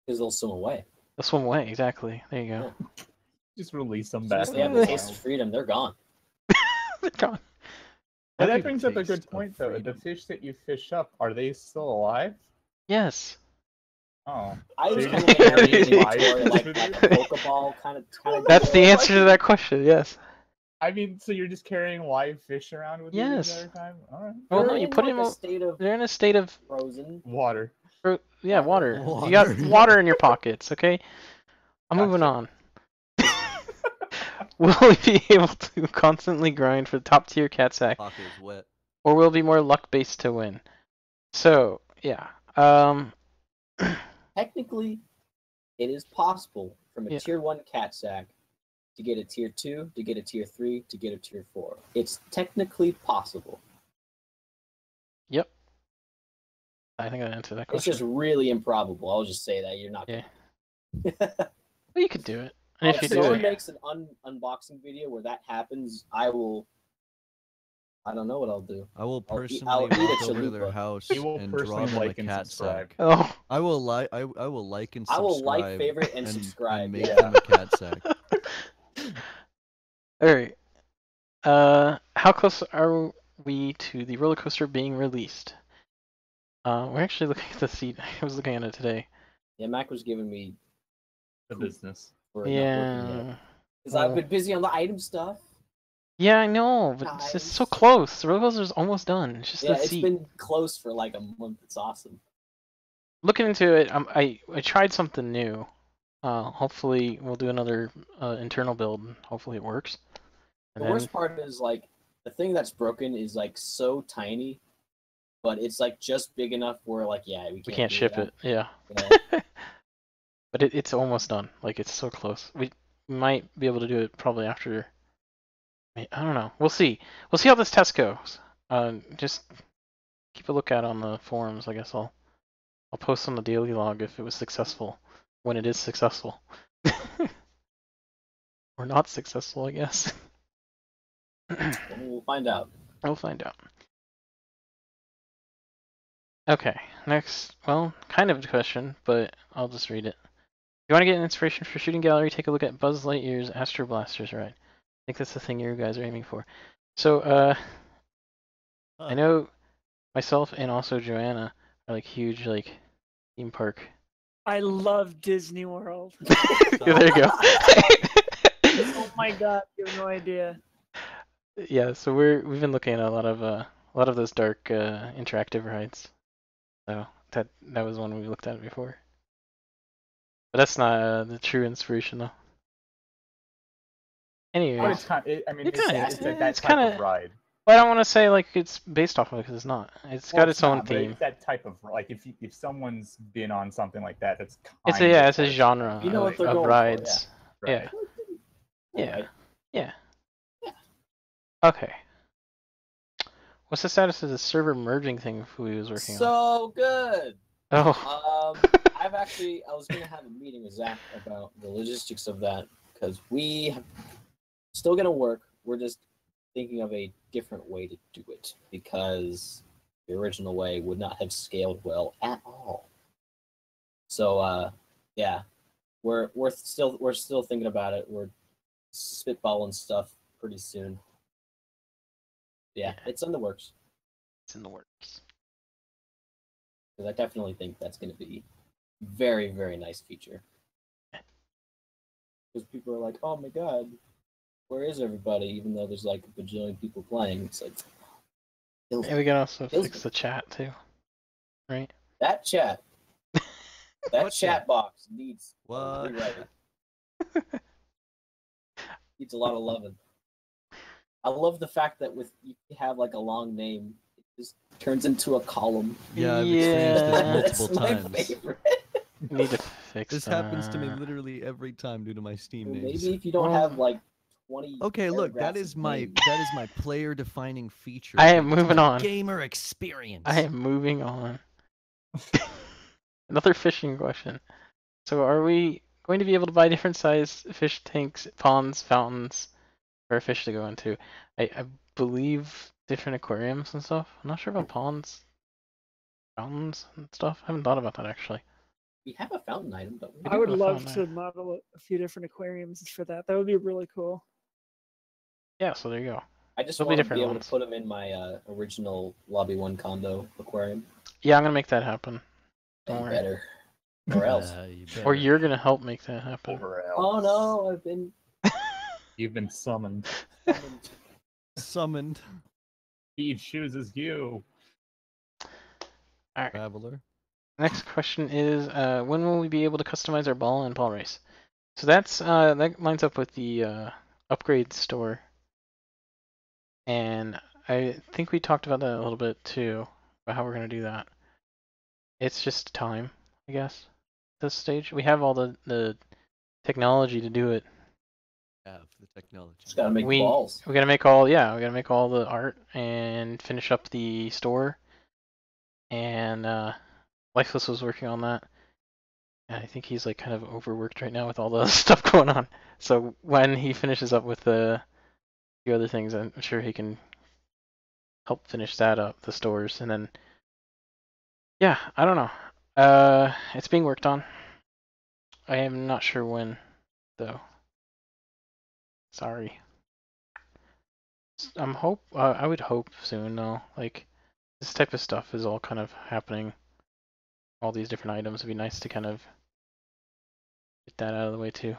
Because they'll swim away. They'll swim away. Exactly. There you go. Just release them As back. soon as they have into the the taste of wild. freedom, they're gone. They're gone. But That'd that be the brings up a taste good of point though. The freedom. fish that you fish up, are they still alive? Yes. Oh. I So was you're kind just of carrying like live like fish a with you? Pokeball kind of. That's the answer to that question. Yes. I mean, so you're just carrying live fish around with you the Yes. entire time? Alright. Well, no, They're you in, put like, them. a state of They're in a state of frozen. Water. yeah, Water. water. You got Water. water in your pockets. Okay. I'm moving Gotcha. on. Will we be able to constantly grind for the top tier Catsack, Pocket is wet. or will it be more luck based to win? So yeah. Technically, it is possible from a Yeah. tier 1 Catsack to get a tier 2, to get a tier 3, to get a tier 4. It's technically possible. Yep. I think I answered that It's question. just really improbable. I'll just say that. You're not Yeah. gonna. Well, you could do it, and if you If do someone it, makes an unboxing video where that happens, I will. I don't know what I'll do. I will I'll personally eat a walk over to their chalupa. house You will and draw personally them a like and cat subscribe. sack. oh, I will like. I will like and I subscribe. will like, favorite, and subscribe. make Yeah. them a cat sack. all right. How close are we to the roller coaster being released? We're actually looking at the seat. I was looking at it today. Yeah, Mac was giving me The business. for it not working yet. Yeah. Because I've been busy on the item stuff. Yeah, I know, but it's just so Guys. close. The roller coaster's almost done. It's just Yeah, the it's seat. been close for like a month. It's awesome. Looking into it, I tried something new. Hopefully we'll do another internal build. And hopefully it works. And The then, worst part is like the thing that's broken is like so tiny, but it's like just big enough where like we can't do ship that. it. Yeah. Yeah. But it's almost done. Like it's so close. We might be able to do it probably after. I don't know. We'll see. We'll see how this test goes. Just keep a lookout on the forums. I guess I'll post on the daily log if it was successful. When it is successful. Or not successful, I guess. We'll find out. We'll find out. Okay, next, well, kind of a question, but I'll just read it. If you want to get an inspiration for shooting gallery, take a look at Buzz Lightyear's Astro Blasters ride. I think that's the thing you guys are aiming for. So, I know myself and also Joanna are like huge like theme park. I love Disney World. There you go. Oh my god, you have no idea. Yeah, so we've been looking at a lot of those dark interactive rides. So that was one we looked at before. But that's not the true inspiration though. Anyway, But it's kind. I mean, It's it's, kinda- it's like that it's type kinda- of ride. I don't want to say like it's based off of it because it's not. It's Well, got its own not, but theme. It's that type of like if someone's been on something like that, that's kind It's a of genre You know what of, they're of going for, rides. right. Yeah. Alright. Okay. What's the status of the server merging thing we was working on? So good. Oh. I was gonna have a meeting with Zach about the logistics of that because still gonna work. We're just thinking of a different way to do it because the original way would not have scaled well at all. So yeah, we're still thinking about it. We're spitballing stuff pretty soon. Yeah, it's in the works. It's in the works. Because I definitely think that's going to be very, very nice feature. Because people are like, oh my god, where is everybody? Even though there's like a bajillion people playing, it's like. And we can also Feels fix the chat too, right? That chat. That What chat chat? box needs a What? rewrite. Needs a lot of loving. I love the fact that with you have like a long name, it just turns into a column. Yeah, I've experienced this Yeah. multiple That's my times. favorite. Need to fix This that. happens to me literally every time due to my Steam names. Maybe if you don't have like 20. Okay, look, that paragraphs is of my names. player defining feature. I am It's moving my on. Gamer experience. I am moving on. Another fishing question. So are we going to be able to buy different size fish tanks, ponds, fountains for a fish to go into? I believe different aquariums and stuff. I'm not sure about ponds, fountains and stuff. I haven't thought about that actually. We have a fountain item, don't we? We I would do have a love fountain to model a few different aquariums for that. That would be really cool. Yeah, so there you go. I just There'll be want to different be able ones. to put them in my original Lobby 1 condo aquarium. Yeah, I'm gonna make that happen. Don't You worry. better. Or else. You Or better. you're gonna help make that happen. Over Oh no, I've been You've been summoned. summoned. Summoned He chooses you. Alright. traveler. Next question is, when will we be able to customize our ball and ball race? So that's that lines up with the upgrade store, and I think we talked about that a little bit too, about how we're gonna do that. It's just time, I guess. At this stage, we have all the technology to do it. Have the technology. Just gotta make We balls. we gotta make all we gotta make all the art and finish up the store. And Lifeless was working on that. And I think he's like kind of overworked right now with all the stuff going on. So when he finishes up with the few other things, I'm sure he can help finish that up, the stores, and then yeah, I don't know. It's being worked on. I am not sure when, though. Sorry. I would hope soon though. Like this type of stuff is all kind of happening. All these different items. It'd be nice to kind of get that out of the way too.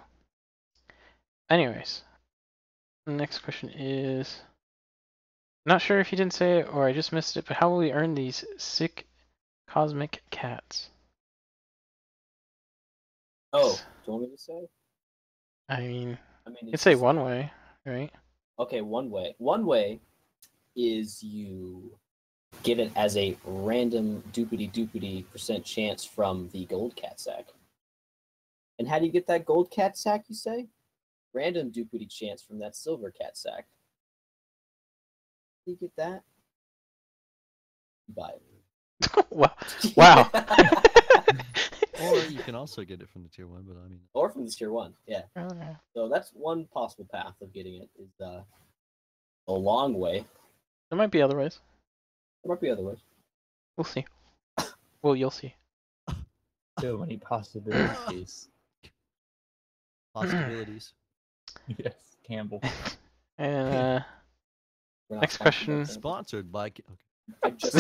Anyways, next question is, not sure if you didn't say it or I just missed it, but how will we earn these sick cosmic cats? Oh, do you want me to say? I mean, I mean, you could it's say just- one way, right? Okay, one way. One way is you get it as a random doopity % chance from the gold Catsack. And how do you get that gold Catsack, you say? Random doopity chance from that silver Catsack. How do you get that? You buy it. Wow. Wow. Or you can also get it from the tier 1, but I mean. Or from the tier 1, yeah. Okay. So that's one possible path of getting it, is a long way. There might be other ways. There might be other ways. We'll see. Well, you'll see. So many possibilities. Possibilities. Yes, Campbell. And We're not Next sponsored by question. them. Sponsored by. Okay. I just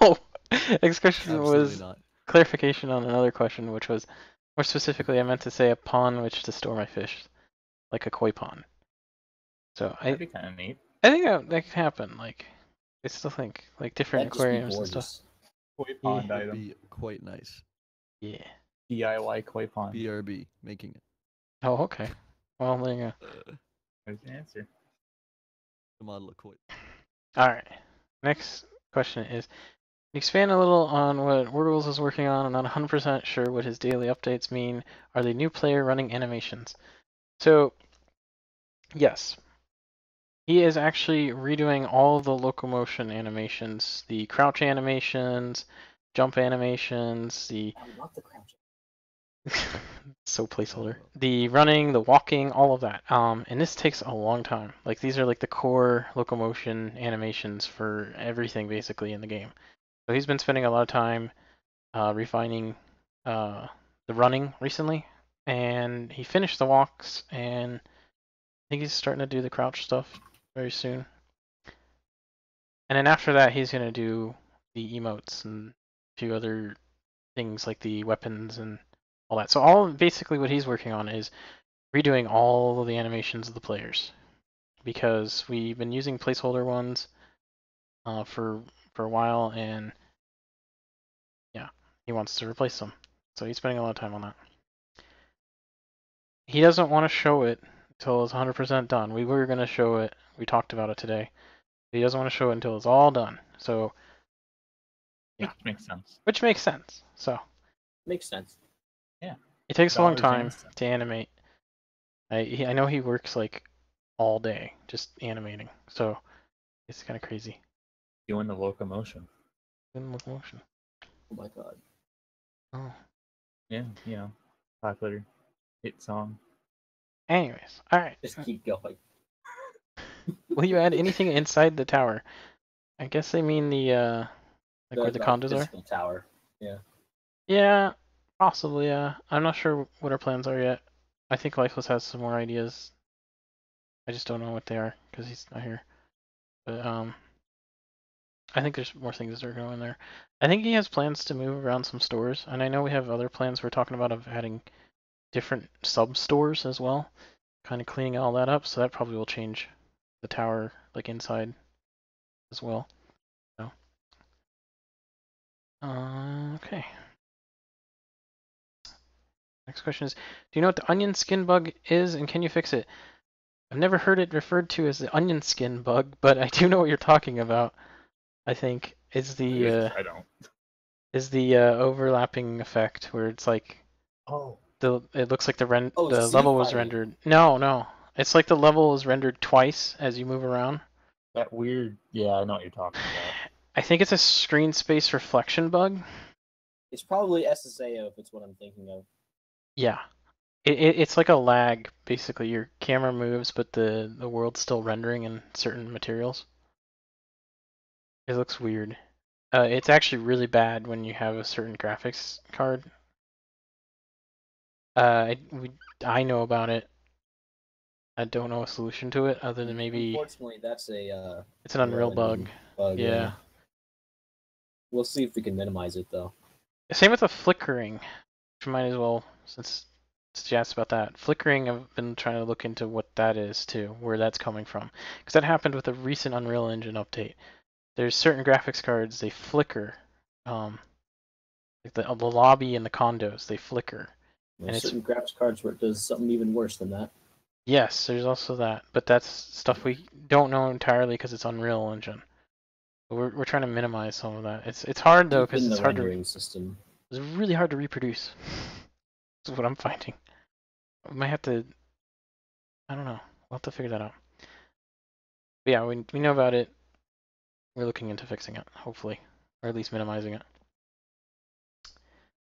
no. Next question Absolutely was not. clarification on another question, which was more specifically, I meant to say a pond which to store my fish, like a koi pond. So That'd be kind of neat. I think that could happen. Like, I still think like different that'd just be aquariums and stuff. gorgeous. Koi pond Would item. be quite nice. Yeah. DIY koi pond. BRB making it. Oh, okay. Well, there you go. There's the answer. The model of koi. All right. Next question is, can you expand a little on what Wordles is working on? I'm not 100% sure what his daily updates mean. Are they new player running animations? So, yes. He is actually redoing all the locomotion animations, the crouch animations, jump animations, the I love the crouch. so placeholder. The running, the walking, all of that. And this takes a long time. Like these are like the core locomotion animations for everything basically in the game. So he's been spending a lot of time refining the running recently, and he finished the walks, and I think he's starting to do the crouch stuff very soon. And then after that, he's gonna do the emotes and a few other things like the weapons and all that. So basically what he's working on is redoing all of the animations of the players, because we've been using placeholder ones for a while, and yeah, he wants to replace them. So he's spending a lot of time on that. He doesn't want to show it until it's 100% done. We were going to show it. We talked about it today. He doesn't want to show it until it's all done. So yeah, Which makes sense. which makes sense. So Makes sense. it takes a long Dollars time and cents. to animate. I know he works like all day just animating. So it's kind of crazy. Doing the locomotion. In locomotion. Oh my god. Oh. Yeah, you know, popular hit song. Anyways, all right. Just keep going. Will you add anything inside the tower? I guess they mean the like where the condos are. physical tower. Yeah. Yeah, possibly. Yeah, I'm not sure what our plans are yet. I think Lifeless has some more ideas. I just don't know what they are because he's not here. But I think there's more things that are going there. I think he has plans to move around some stores, and I know we have other plans we're talking about of adding different sub stores as well, kind of cleaning all that up. So that probably will change the tower like inside as well. So, okay. Next question is, do you know what the onion skin bug is, and can you fix it? I've never heard it referred to as the onion skin bug, but I do know what you're talking about. I think is the I don't. overlapping effect where it's like Oh. it looks like the Oh, the sea level was fighting. rendered. No, it's like the level is rendered twice as you move around. That weird. Yeah, I know what you're talking about. I think it's a screen space reflection bug. It's probably SSAO if it's what I'm thinking of. Yeah. It's like a lag, basically. Your camera moves, but the world's still rendering in certain materials. It looks weird. It's actually really bad when you have a certain graphics card. I know about it. I don't know a solution to it other than maybe Unfortunately, that's a it's an Unreal bug. engine bug. Yeah. We'll see if we can minimize it though. Same with the flickering, which might as well, since you asked about that. Flickering, I've been trying to look into what that is too, where that's coming from. Because that happened with a recent Unreal Engine update. There's certain graphics cards, they flicker. Like the lobby and the condos, they flicker. There's And certain graphics cards where it does something even worse than that. Yes, there's also that, but that's stuff we don't know entirely because it's Unreal Engine. We're trying to minimize some of that. It's hard though because In it's the hard rendering system. it's really hard to reproduce. That's what I'm finding. We might have to. I don't know. We'll have to figure that out. But yeah, we know about it. We're looking into fixing it, hopefully, or at least minimizing it.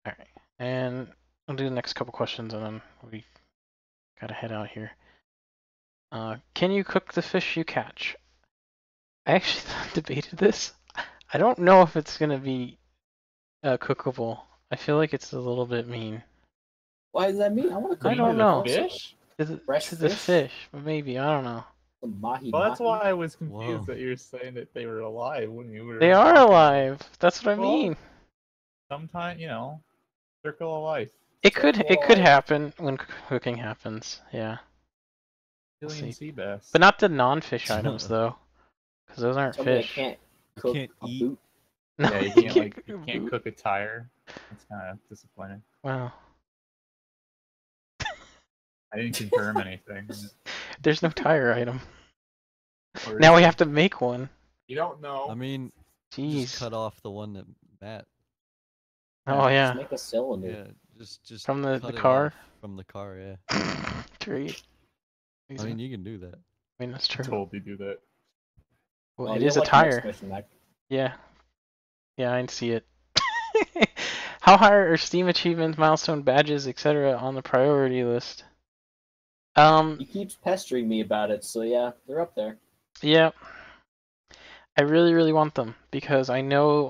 All right, and I'll do the next couple questions, and then we gotta head out here. Can you cook the fish you catch? I actually debated this. I don't know if it's gonna be cookable. I feel like it's a little bit mean. Why does that mean? I want to cook I don't know. Fish? Fresh To the fish? fish, but maybe I don't know. Some mahi Well, that's mahi. why I was confused Whoa. that you're saying that they were alive when you were. They are talking. alive. That's what I Well, mean. Sometimes, circle of life. It could alive. happen when cooking happens. Yeah, We'll Billion see. sea bass. but not the non-fish items though, because those aren't Tell me I fish. can't You cook can't a eat. boot. No, Yeah, you can't you cook a can't boot. cook a tire. That's kind of disappointing. Wow. I didn't confirm anything. There's no tire item. Or Now we is have to make one. You don't know. I mean, Jeez. just cut off the one that Matt. Oh Just yeah. make a cylinder. Yeah, just From the cut it car? off from the car. Yeah. Great. I mean, you can do that. that's true. Totally do that. Well, Oh, it you is a don't like the next tire. question, Mac. Yeah. Yeah, I see it. How high are Steam achievements, milestone badges, etc. on the priority list? He keeps pestering me about it, so yeah, they're up there. Yeah. I really, really want them because I know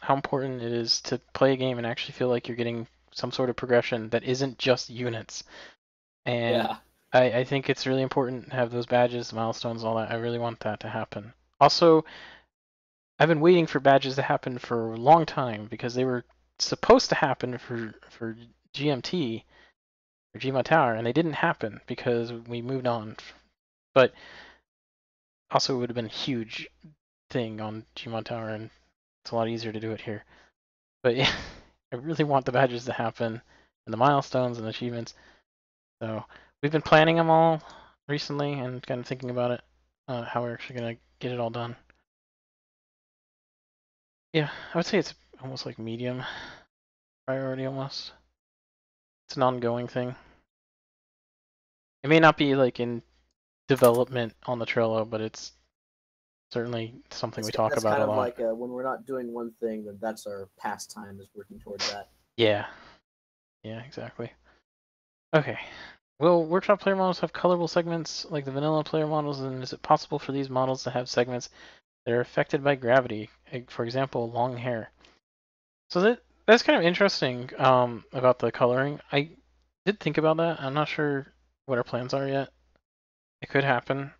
how important it is to play a game and actually feel like you're getting some sort of progression that isn't just units. And Yeah. I think it's really important to have those badges, milestones, all that. I really want that to happen. Also, I've been waiting for badges to happen for a long time because they were supposed to happen for GMT or Gma Tower, and they didn't happen because we moved on. But also, it would have been a huge thing on Gma Tower, and it's a lot easier to do it here. But yeah, I really want the badges to happen and the milestones and achievements. So we've been planning them all recently and kind of thinking about it, how we're actually gonna get it all done. Yeah, I would say it's almost like medium priority almost. It's an ongoing thing. It may not be like in development on the Trello, but it's certainly something we talk That's about kind a of lot. like when we're not doing one thing, then that's our pastime, is working towards that. Yeah. Yeah, exactly. Okay. Will workshop player models have colorable segments like the vanilla player models, and is it possible for these models to have segments that are affected by gravity? For example, long hair. So that's kind of interesting about the coloring. I did think about that. I'm not sure what our plans are yet. It could happen.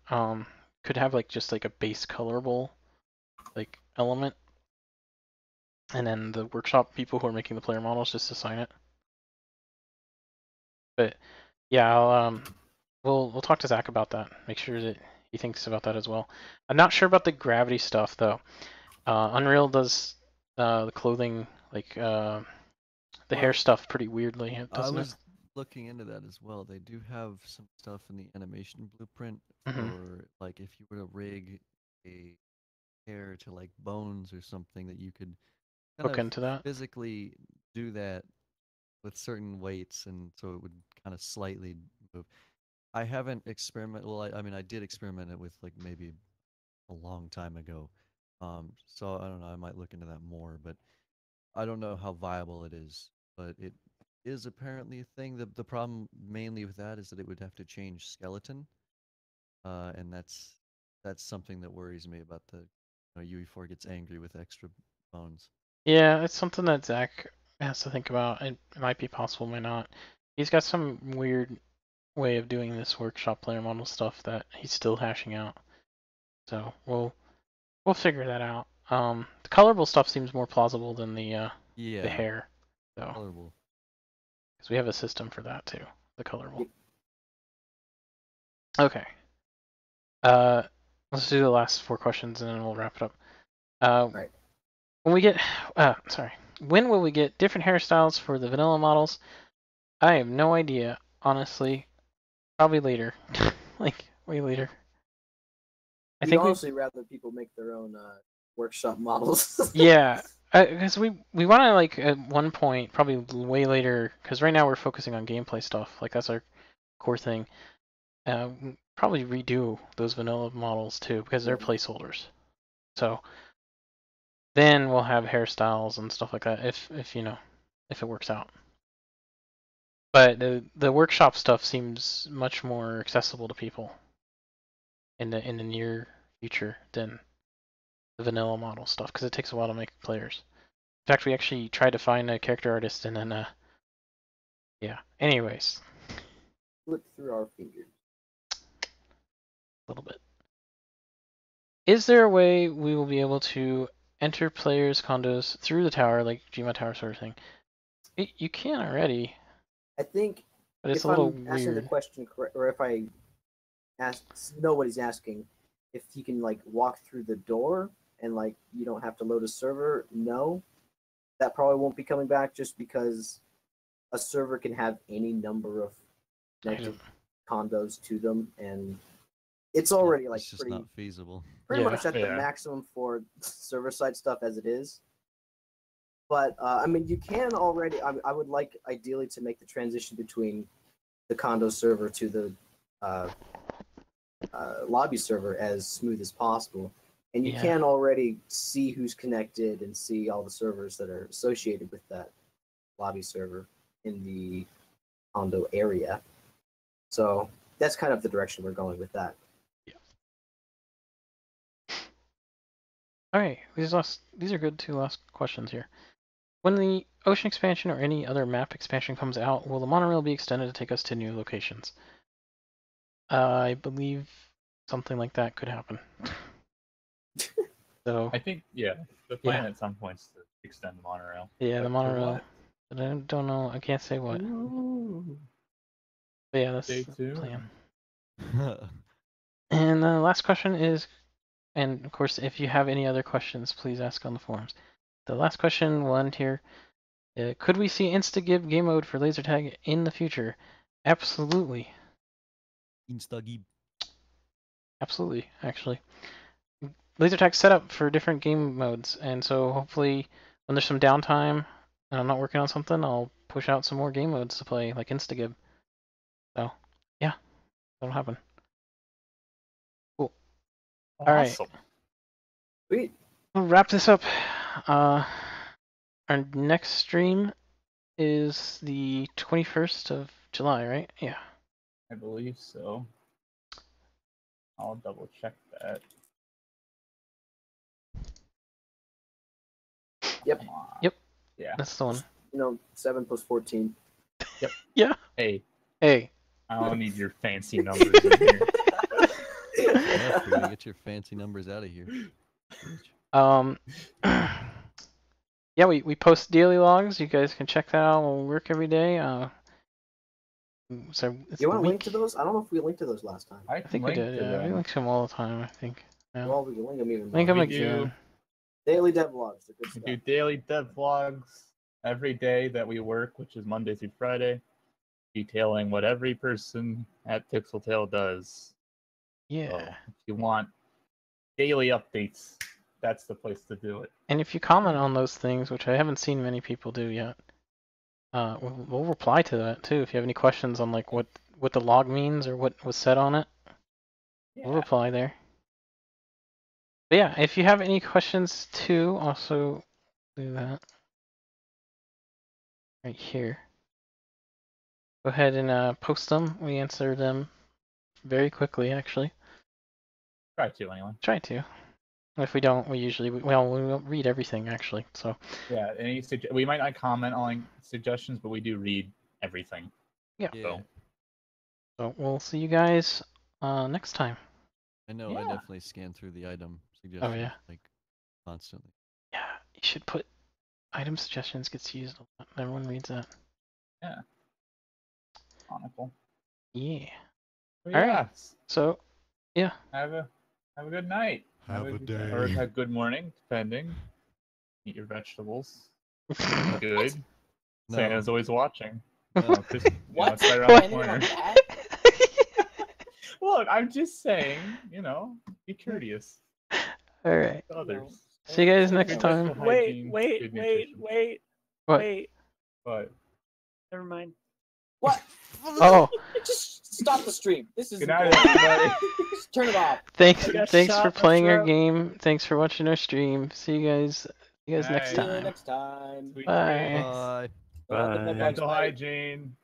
Could have like just like a base colorable like element, and then the workshop people who are making the player models just assign it. But yeah, we'll talk to Zach about that. Make sure that he thinks about that as well. I'm not sure about the gravity stuff though. Unreal does the clothing like the hair Well, stuff pretty weirdly, I doesn't it? was looking into that as well. They do have some stuff in the animation blueprint Mhm. for like if you were to rig a hair to like bones or something that you could kind Look of into that. physically do that with certain weights, and so it would kind of slightly move. I haven't experimented. Well, I mean, I did experiment it with like maybe a long time ago. So I don't know. I might look into that more, but I don't know how viable it is. But it is apparently a thing. The problem mainly with that is that it would have to change skeleton, and that's something that worries me about the UE4 gets angry with extra bones. Yeah, it's something that Zach has to think about. It might be possible, might not. He's got some weird way of doing this workshop player model stuff that he's still hashing out. So we'll figure that out. The colorable stuff seems more plausible than the Yeah, hair, so colorable. because we have a system for that too, the colorable. Okay. Uh, let's do the last 4 questions and then we'll wrap it up. Right. When we get, sorry, when will we get different hairstyles for the vanilla models? I have no idea, honestly. Probably later, like way later. I We'd think we, honestly rather people make their own workshop models. yeah, because we want to like at one point, probably way later, because right now we're focusing on gameplay stuff. Like that's our core thing. Probably redo those vanilla models too, because they're Yeah. placeholders. So then we'll have hairstyles and stuff like that if you know if it works out. But the workshop stuff seems much more accessible to people in the near future than the vanilla model stuff because it takes a while to make players. In fact, we actually tried to find a character artist and then yeah. Anyways, Flip through our fingers. a little bit. Is there a way we will be able to enter players' condos through the tower, like Gma Tower sort of thing? You can already, I think but it's if a little I'm asking the weird. question correct, or if I know what he's asking, if you can like walk through the door and like you don't have to load a server, no, that probably won't be coming back just because a server can have any number of connected condos to them, and it's already like It's just pretty not feasible. much at the Yeah. maximum for server side stuff as it is. But I mean, you can already. I would like ideally to make the transition between the condo server to the lobby server as smooth as possible. And you Yeah. can already see who's connected and see all the servers that are associated with that lobby server in the condo area. So that's kind of the direction we're going with that. All right, these are good 2 last questions here. When the ocean expansion or any other map expansion comes out, will the monorail be extended to take us to new locations? I believe something like that could happen. So I think, yeah, the plan at some point is to extend the monorail. yeah, But the for monorail. what? But I don't know. I can't say what. Ooh, But yeah, that's stay the tuned. plan. And the last question is, and of course, if you have any other questions, please ask on the forums. The last question we'll end here. Could we see Instagib game mode for laser tag in the future? Absolutely. Instagib. Absolutely, actually. Laser tag's set up for different game modes, and so hopefully when there's some downtime and I'm not working on something, I'll push out some more game modes to play, like Instagib. So, yeah, that'll happen. Cool. All right. Awesome. Sweet. We'll wrap this up. Our next stream is the 21st of July, right? Yeah. I believe so. I'll double check that. Yep. Come on. Yep. Yeah. That's the one. 7 + 14. Yeah. Hey, Hey. I don't need your fancy numbers in here. Yeah, Free, get your fancy numbers out of here. Yeah, we post daily logs. You guys can check that out. We'll work every day. So it's You the want to link to week. those? I don't know if we linked to those last time. I think we did. Yeah, we link to them all the time. I think. Yeah. Well, we can link them even more. Link them We again. Daily devlogs. They're good We stuff. do daily dev vlogs every day that we work, which is Monday through Friday, detailing what every person at Pixeltail does. Yeah. So if you want daily updates, that's the place to do it. And if you comment on those things, which I haven't seen many people do yet, we'll reply to that too. If you have any questions on like what the log means or what was said on it, we'll reply there. But yeah, if you have any questions too, also do that right here. Go ahead and post them. We answer them very quickly, actually. Try to anyway. Try to. If we don't, we usually we won't read everything actually. So Yeah, we might not comment on suggestions, but we do read everything. yeah. Yeah. So we'll see you guys next time. I know, I Yeah. definitely scan through the item suggestions like constantly. Yeah, you should put item suggestions gets used a lot. Everyone reads that. Yeah. Conical. Yeah. But All right. yeah, So yeah. have a good night. Have a day. Or have good morning, depending. Eat your vegetables. Good. No. Santa's always watching. No. Oh, Chris, What? it's right around the Anything corner. on that? Look, I'm just saying, be courteous All right. to others. See you guys next Good time. mental Wait, hygiene, wait, good wait, nutrition. wait, What? wait. But Never mind. What? Oh, Just stop the stream. This is good night, everybody. Just turn it off. thanks I got for shot in the playing our throat. game. Thanks for watching our stream. See you guys next Night. See you time. next time. Sweet Bye. dreams. Bye. Get my bugs Dental right. hygiene.